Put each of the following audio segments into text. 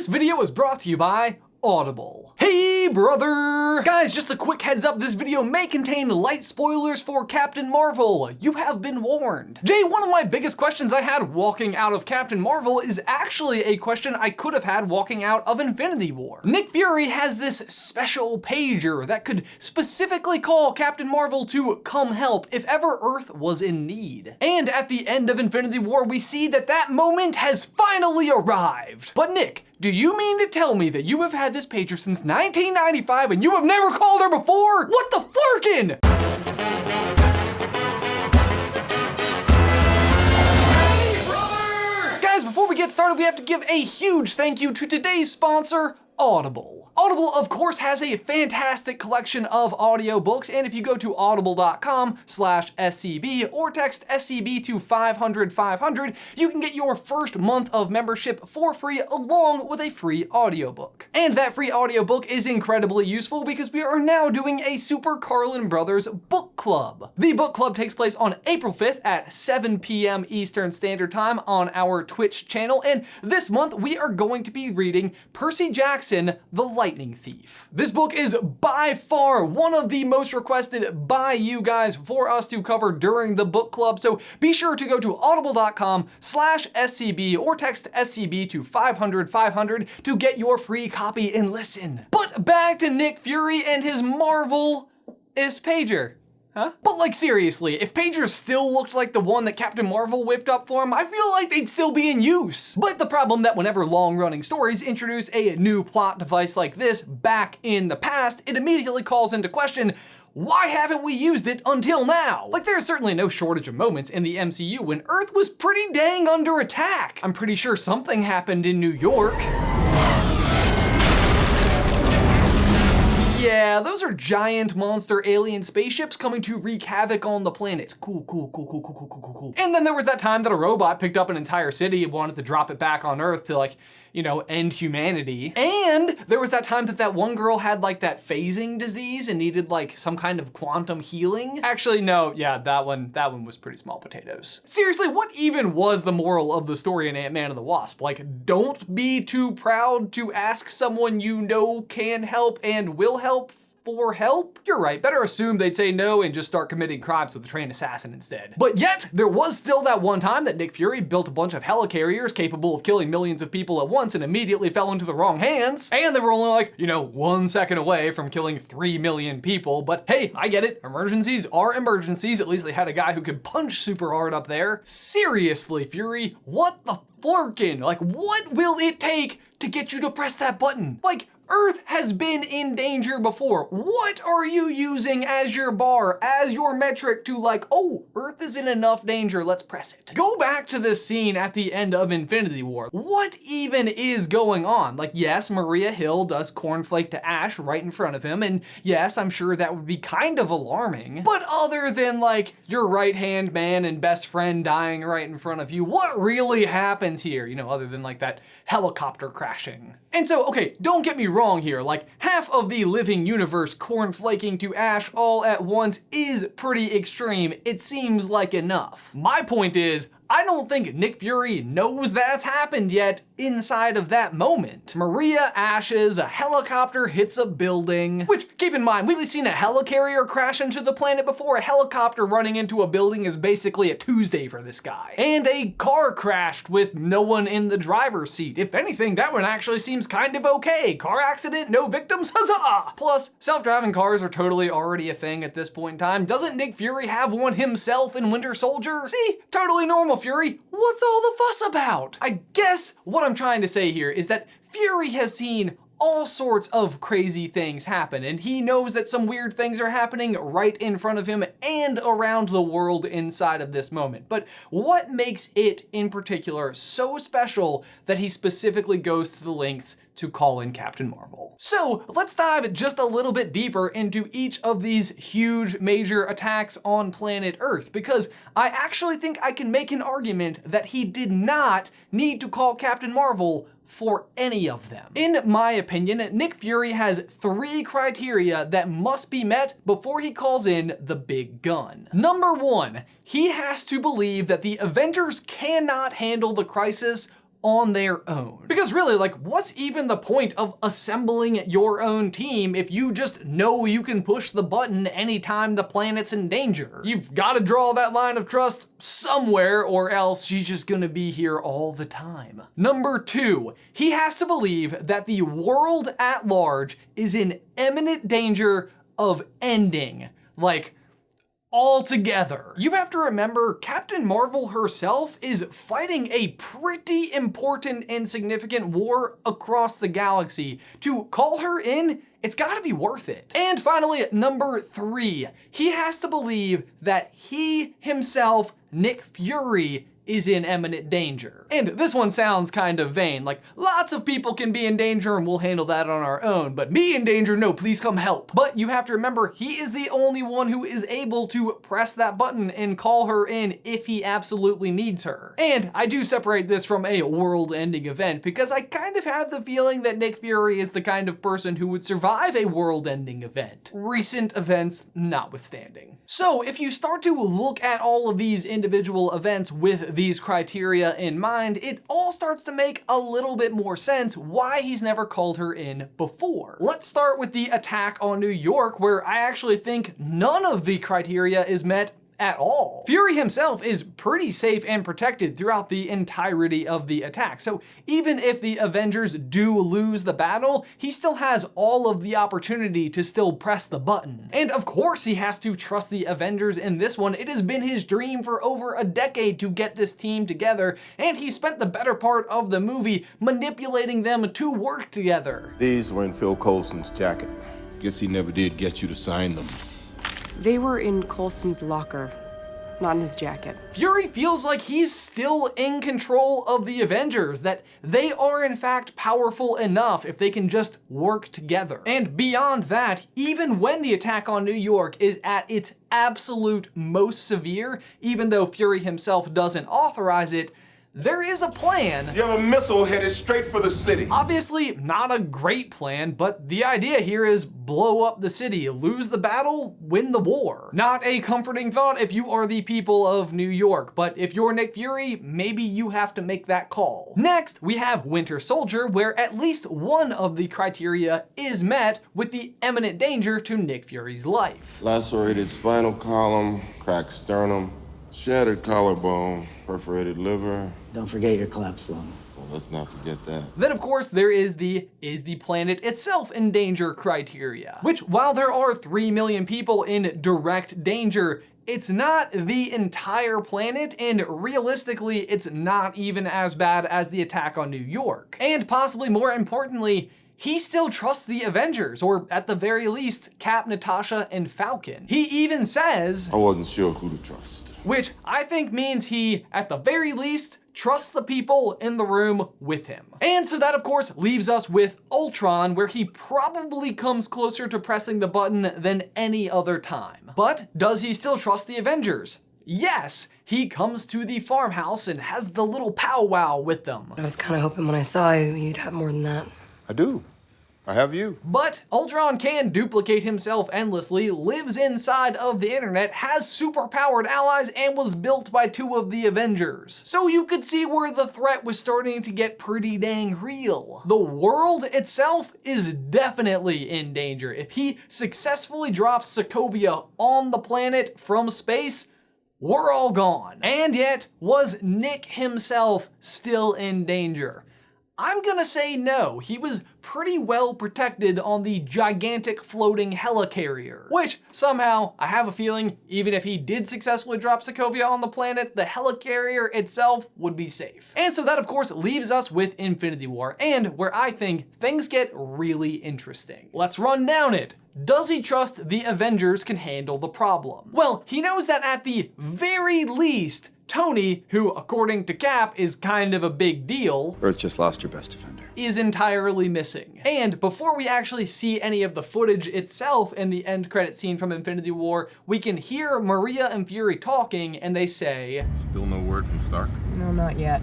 This video is brought to you by Audible. Hey brother! Guys, just a quick heads up, this video may contain light spoilers for Captain Marvel. You have been warned. Jay, one of my biggest questions I had walking out of Captain Marvel is actually a question I could have had walking out of Infinity War. Nick Fury has this special pager that could specifically call Captain Marvel to come help if ever Earth was in need. And at the end of Infinity War, we see that that moment has finally arrived. But Nick, do you mean to tell me that you have had this pager since 1995 and you have never called her before? What the flurkin'? Hey, brother! Guys, before we get started, we have to give a huge thank you to today's sponsor, Audible. Audible, of course, has a fantastic collection of audiobooks, and if you go to audible.com/SCB or text SCB to 500-500, you can get your first month of membership for free along with a free audiobook. And that free audiobook is incredibly useful because we are now doing a Super Carlin Brothers book club. The book club takes place on April 5th at 7 p.m. Eastern Standard Time on our Twitch channel, and this month we are going to be reading Percy Jackson, The Lightning Thief. This book is by far one of the most requested by you guys for us to cover during the book club, so be sure to go to audible.com/SCB or text SCB to 500-500 to get your free copy and listen. But back to Nick Fury and his Marvel-is pager. Huh? But like seriously, if pagers still looked like the one that Captain Marvel whipped up for him, I feel like they'd still be in use. But the problem that whenever long-running stories introduce a new plot device like this back in the past, it immediately calls into question, why haven't we used it until now? Like, there's certainly no shortage of moments in the MCU when Earth was pretty dang under attack. I'm pretty sure something happened in New York. Yeah, those are giant monster alien spaceships coming to wreak havoc on the planet. Cool. And then there was that time that a robot picked up an entire city and wanted to drop it back on Earth to, like, you know, end humanity. And there was that time that that one girl had like that phasing disease and needed like some kind of quantum healing. Actually, no, yeah, that one was pretty small potatoes. Seriously, what even was the moral of the story in Ant-Man and the Wasp? Like, don't be too proud to ask someone you know can help and will help for help? You're right, better assume they'd say no and just start committing crimes with a trained assassin instead. But yet, there was still that one time that Nick Fury built a bunch of helicarriers capable of killing millions of people at once and immediately fell into the wrong hands. And they were only like, 1 second away from killing 3 million people. But hey, I get it, emergencies are emergencies. At least they had a guy who could punch super hard up there. Seriously, Fury, what the flurkin'? Like, what will it take to get you to press that button? Like, Earth has been in danger before. What are you using as your bar, as your metric to like, oh, Earth is in enough danger, let's press it? Go back to this scene at the end of Infinity War. What even is going on? Like, yes, Maria Hill does cornflake to Ash right in front of him, and yes, I'm sure that would be kind of alarming. But other than like your right-hand man and best friend dying right in front of you, what really happens here? Other than like that helicopter crashing. And so, okay, don't get me wrong here, like half of the living universe cornflaking to Ash all at once is pretty extreme. It seems like enough. My point is, I don't think Nick Fury knows that's happened yet inside of that moment. Maria ashes, a helicopter hits a building, which, keep in mind, we've seen a helicarrier crash into the planet before. A helicopter running into a building is basically a Tuesday for this guy. And a car crashed with no one in the driver's seat. If anything, that one actually seems kind of okay. Car accident, no victims, huzzah! Plus, self-driving cars are totally already a thing at this point in time. Doesn't Nick Fury have one himself in Winter Soldier? See, totally normal, Fury. What's all the fuss about? I guess what I'm trying to say here is that Fury has seen all sorts of crazy things happen, and he knows that some weird things are happening right in front of him and around the world inside of this moment. But what makes it in particular so special that he specifically goes to the lengths to call in Captain Marvel? So let's dive just a little bit deeper into each of these huge major attacks on planet Earth, because I actually think I can make an argument that he did not need to call Captain Marvel for any of them. In my opinion, Nick Fury has 3 criteria that must be met before he calls in the big gun. Number 1, he has to believe that the Avengers cannot handle the crisis on their own. Because really, like, what's even the point of assembling your own team if you just know you can push the button anytime the planet's in danger? You've got to draw that line of trust somewhere, or else she's just gonna be here all the time. Number 2, he has to believe that the world at large is in imminent danger of ending. Like, altogether. You have to remember, Captain Marvel herself is fighting a pretty important and significant war across the galaxy. To call her in, it's gotta be worth it. And finally, number 3, he has to believe that he himself, Nick Fury, is in imminent danger. And this one sounds kind of vain, like lots of people can be in danger and we'll handle that on our own, but me in danger, no, please come help. But you have to remember, he is the only one who is able to press that button and call her in if he absolutely needs her. And I do separate this from a world-ending event because I kind of have the feeling that Nick Fury is the kind of person who would survive a world-ending event, recent events notwithstanding. So if you start to look at all of these individual events with these criteria in mind, it all starts to make a little bit more sense why he's never called her in before. Let's start with the attack on New York, where I actually think none of the criteria is met at all. Fury himself is pretty safe and protected throughout the entirety of the attack. So even if the Avengers do lose the battle, he still has all of the opportunity to still press the button. And of course he has to trust the Avengers in this one. It has been his dream for over a decade to get this team together, and he spent the better part of the movie manipulating them to work together. These were in Phil Coulson's jacket. Guess he never did get you to sign them. They were in Coulson's locker, not in his jacket. Fury feels like he's still in control of the Avengers, that they are in fact powerful enough if they can just work together. And beyond that, even when the attack on New York is at its absolute most severe, even though Fury himself doesn't authorize it, there is a plan. You have a missile headed straight for the city. Obviously not a great plan, but the idea here is blow up the city, lose the battle, win the war. Not a comforting thought if you are the people of New York, but if you're Nick Fury, maybe you have to make that call. Next, we have Winter Soldier, where at least one of the criteria is met with the imminent danger to Nick Fury's life. Lacerated spinal column, cracked sternum, shattered collarbone, perforated liver. Don't forget your collapsed lung. Well, let's not forget that. Then of course there is the planet itself in danger criteria, which while there are 3 million people in direct danger, it's not the entire planet, and realistically it's not even as bad as the attack on New York. And possibly more importantly, he still trusts the Avengers, or at the very least, Cap, Natasha, and Falcon. He even says, I wasn't sure who to trust. which I think means he, at the very least, trusts the people in the room with him. And so that of course leaves us with Ultron, where he probably comes closer to pressing the button than any other time. But does he still trust the Avengers? Yes, he comes to the farmhouse and has the little powwow with them. I was kind of hoping when I saw you, you'd have more than that. I do. I have you. But Ultron can duplicate himself endlessly, lives inside of the internet, has superpowered allies, and was built by 2 of the Avengers. So you could see where the threat was starting to get pretty dang real. The world itself is definitely in danger. If he successfully drops Sokovia on the planet from space, we're all gone. And yet, was Nick himself still in danger? I'm gonna say no. He was pretty well protected on the gigantic floating helicarrier, which somehow, I have a feeling, even if he did successfully drop Sokovia on the planet, the helicarrier itself would be safe. And so that of course leaves us with Infinity War, and where I think things get really interesting. Let's run down it. Does he trust the Avengers can handle the problem? Well, he knows that at the very least, Tony, who according to Cap is kind of a big deal, Earth just lost your best defender, is entirely missing. And before we actually see any of the footage itself in the end credit scene from Infinity War, we can hear Maria and Fury talking, and they say, Still no word from Stark. No, not yet.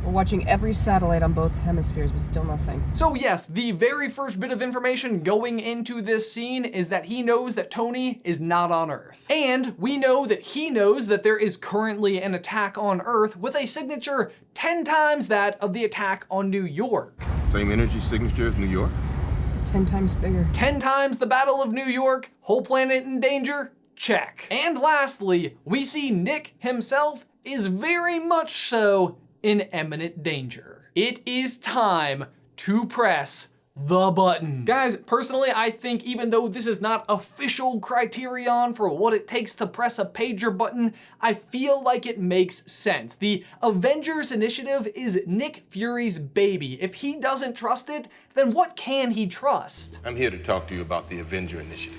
We're watching every satellite on both hemispheres, but still nothing. So yes, the very first bit of information going into this scene is that he knows that Tony is not on Earth. And we know that he knows that there is currently an attack on Earth with a signature 10 times that of the attack on New York. Same energy signature as New York? 10 times bigger. 10 times the Battle of New York, whole planet in danger? Check. And lastly, we see Nick himself is very much so in imminent danger. It is time to press the button. Guys, personally, I think even though this is not official criterion for what it takes to press a pager button, I feel like it makes sense. The Avengers Initiative is Nick Fury's baby. If he doesn't trust it, then what can he trust? I'm here to talk to you about the Avenger Initiative.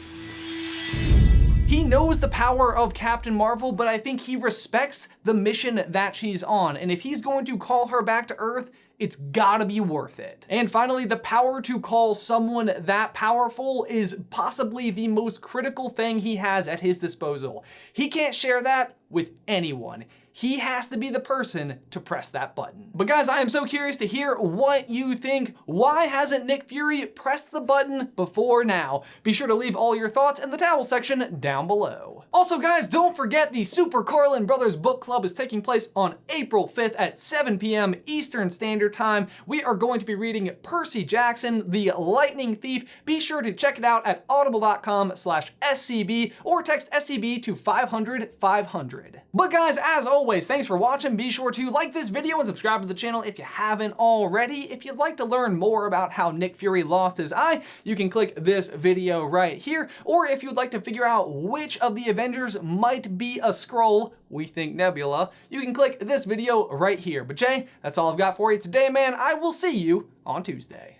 He knows the power of Captain Marvel, but I think he respects the mission that she's on. And if he's going to call her back to Earth, it's gotta be worth it. And finally, the power to call someone that powerful is possibly the most critical thing he has at his disposal. He can't share that with anyone. He has to be the person to press that button. But guys, I am so curious to hear what you think. Why hasn't Nick Fury pressed the button before now? Be sure to leave all your thoughts in the towel section down below. Also guys, don't forget the Super Carlin Brothers Book Club is taking place on April 5th at 7 p.m. Eastern Standard Time. We are going to be reading Percy Jackson, The Lightning Thief. Be sure to check it out at audible.com/SCB or text SCB to 500-500. But guys, as always, thanks for watching. Be sure to like this video and subscribe to the channel if you haven't already. If you'd like to learn more about how Nick Fury lost his eye, you can click this video right here. Or if you'd like to figure out which of the Avengers might be a Skrull, we think Nebula, you can click this video right here. But Jay, that's all I've got for you today, man. I will see you on Tuesday.